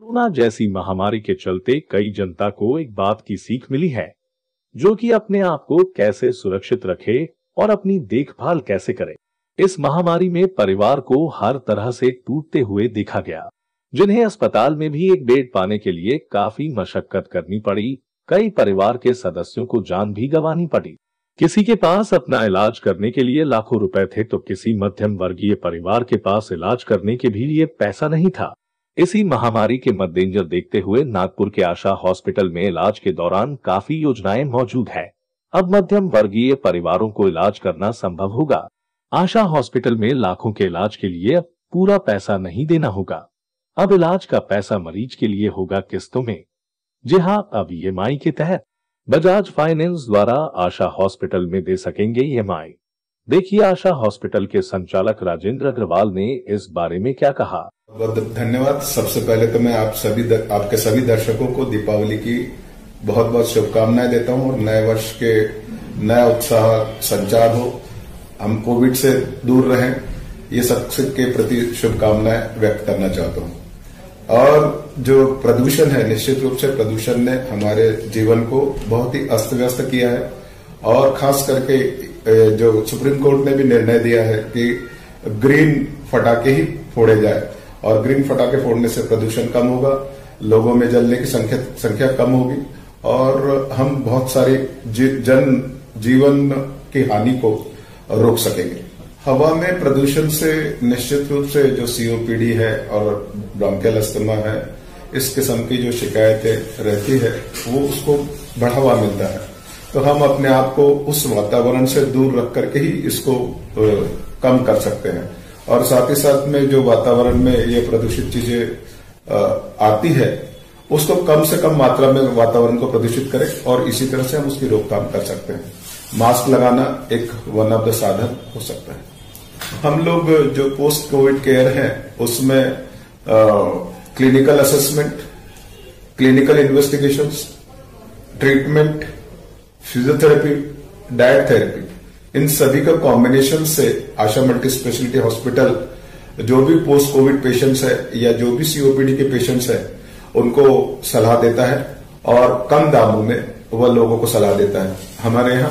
Corona जैसी महामारी के चलते कई जनता को एक बात की सीख मिली है, जो कि अपने आप को कैसे सुरक्षित रखे और अपनी देखभाल कैसे करे। इस महामारी में परिवार को हर तरह से टूटते हुए देखा गया, जिन्हें अस्पताल में भी एक बेड पाने के लिए काफी मशक्कत करनी पड़ी। कई परिवार के सदस्यों को जान भी गंवानी पड़ी। किसी के पास अपना इलाज करने के लिए लाखों रुपए थे, तो किसी मध्यम वर्गीय परिवार के पास इलाज करने के भी लिए पैसा नहीं था। इसी महामारी के मद्देनजर देखते हुए नागपुर के आशा हॉस्पिटल में इलाज के दौरान काफी योजनाएं मौजूद है। अब मध्यम वर्गीय परिवारों को इलाज करना संभव होगा। आशा हॉस्पिटल में लाखों के इलाज के लिए अब पूरा पैसा नहीं देना होगा। अब इलाज का पैसा मरीज के लिए होगा किस्तों में। जी हाँ, अब ईएमआई के तहत बजाज फाइनेंस द्वारा आशा हॉस्पिटल में दे सकेंगे ईएमआई। देखिए आशा हॉस्पिटल के संचालक राजेंद्र अग्रवाल ने इस बारे में क्या कहा। बहुत धन्यवाद। सबसे पहले तो मैं आपके सभी दर्शकों को दीपावली की बहुत बहुत शुभकामनाएं देता हूं और नए वर्ष के नया उत्साह संचार हो, हम कोविड से दूर रहें, ये सबके प्रति शुभकामनाएं व्यक्त करना चाहता हूं। और जो प्रदूषण है, निश्चित रूप से प्रदूषण ने हमारे जीवन को बहुत ही अस्त व्यस्त किया है और खास करके जो सुप्रीम कोर्ट ने भी निर्णय दिया है कि ग्रीन फटाके ही फोड़े जाए और ग्रीन फटाके फोड़ने से प्रदूषण कम होगा, लोगों में जलने की संख्या कम होगी और हम बहुत सारी जीवन की हानि को रोक सकेंगे। हवा में प्रदूषण से निश्चित रूप से जो सीओपीडी है और ब्रोंकियल अस्थमा है, इस किस्म की जो शिकायतें रहती है वो उसको बढ़ावा मिलता है। तो हम अपने आप को उस वातावरण से दूर रख करके ही इसको कम कर सकते हैं और साथ ही साथ में जो वातावरण में ये प्रदूषित चीजें आती है उसको कम से कम मात्रा में वातावरण को प्रदूषित करें और इसी तरह से हम उसकी रोकथाम कर सकते हैं। मास्क लगाना एक वन ऑफ द साधन हो सकता है। हम लोग जो पोस्ट कोविड केयर है उसमें clinical assessment, clinical investigations, treatment, physiotherapy, diet therapy, इन सभी का कॉम्बिनेशन से आशा मल्टी स्पेशलिटी हॉस्पिटल जो भी पोस्ट कोविड पेशेंट्स है या जो भी सीओपीडी के पेशेंट्स है उनको सलाह देता है और कम दामों में वह लोगों को सलाह देता है। हमारे यहाँ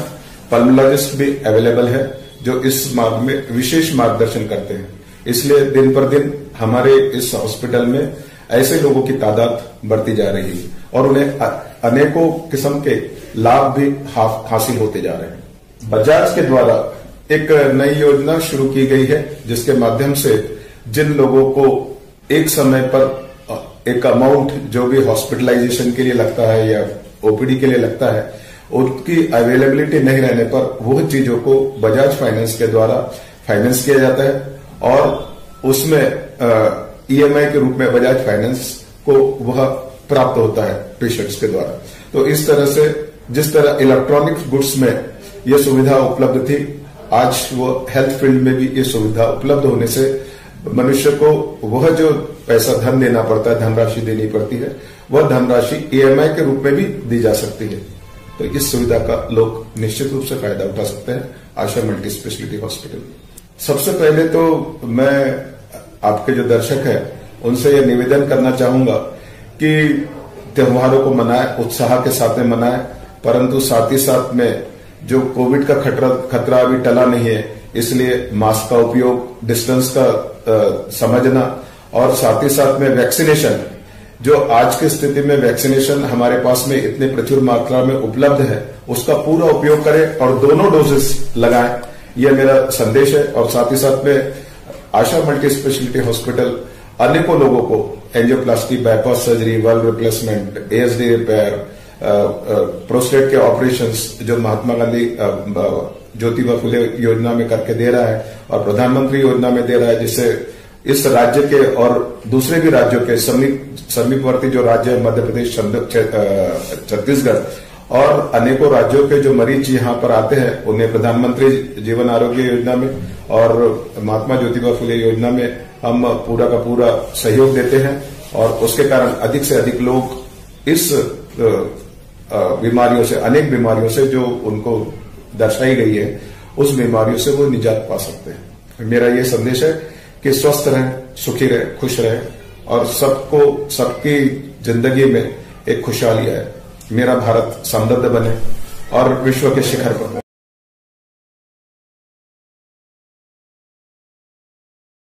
पल्मोलॉजिस्ट भी अवेलेबल है जो इस मार्ग में विशेष मार्गदर्शन करते हैं। इसलिए दिन पर दिन हमारे इस हॉस्पिटल में ऐसे लोगों की तादाद बढ़ती जा रही है और उन्हें अनेकों किस्म के लाभ भी हासिल होते जा रहे हैं। बजाज के द्वारा एक नई योजना शुरू की गई है जिसके माध्यम से जिन लोगों को एक समय पर एक अमाउंट जो भी हॉस्पिटलाइजेशन के लिए लगता है या ओपीडी के लिए लगता है, उनकी अवेलेबिलिटी नहीं रहने पर वह चीजों को बजाज फाइनेंस के द्वारा फाइनेंस किया जाता है और उसमें ईएमआई के रूप में बजाज फाइनेंस को वह प्राप्त होता है पेशेंट्स के द्वारा। तो इस तरह से जिस तरह इलेक्ट्रॉनिक गुड्स में यह सुविधा उपलब्ध थी, आज वो हेल्थ फील्ड में भी ये सुविधा उपलब्ध होने से मनुष्य को वह जो पैसा धन देना पड़ता है, धनराशि देनी पड़ती है, वह धनराशि ईएमआई के रूप में भी दी जा सकती है। तो इस सुविधा का लोग निश्चित रूप से फायदा उठा सकते हैं आशा मल्टी स्पेशलिटी हॉस्पिटल। सबसे पहले तो मैं आपके जो दर्शक है उनसे यह निवेदन करना चाहूंगा कि त्योहारों को मनाएं, उत्साह के साथ में मनाएं, परंतु साथ ही साथ में जो कोविड का खतरा अभी टला नहीं है, इसलिए मास्क का उपयोग, डिस्टेंस का समझना और साथ ही साथ में वैक्सीनेशन, जो आज की स्थिति में वैक्सीनेशन हमारे पास में इतने प्रचुर मात्रा में उपलब्ध है, उसका पूरा उपयोग करें और दोनों डोजेस लगाएं, यह मेरा संदेश है। और साथ ही साथ में आशा मल्टी स्पेशलिटी हॉस्पिटल अनेकों लोगों को angioplasty, bypass surgery, valve replacement, ASD repair, prostate के ऑपरेशंस जो महात्मा गांधी ज्योतिबा फुले योजना में करके दे रहा है और प्रधानमंत्री योजना में दे रहा है, जिससे इस राज्य के और दूसरे भी राज्यों के समीपवर्ती जो राज्य है, मध्य प्रदेश, छत्तीसगढ़ और अनेकों राज्यों के जो मरीज यहाँ पर आते हैं उन्हें प्रधानमंत्री जीवन आरोग्य योजना में और महात्मा ज्योतिबा फुले योजना में हम पूरा का पूरा सहयोग देते हैं और उसके कारण अधिक से अधिक लोग इस बीमारियों से, अनेक बीमारियों से जो उनको दर्शाई गई है, उस बीमारियों से वो निजात पा सकते हैं। मेरा ये संदेश है कि स्वस्थ रहें, सुखी रहें, खुश रहें और सबकी जिंदगी में एक खुशहाली आए, मेरा भारत समृद्ध बने और विश्व के शिखर पर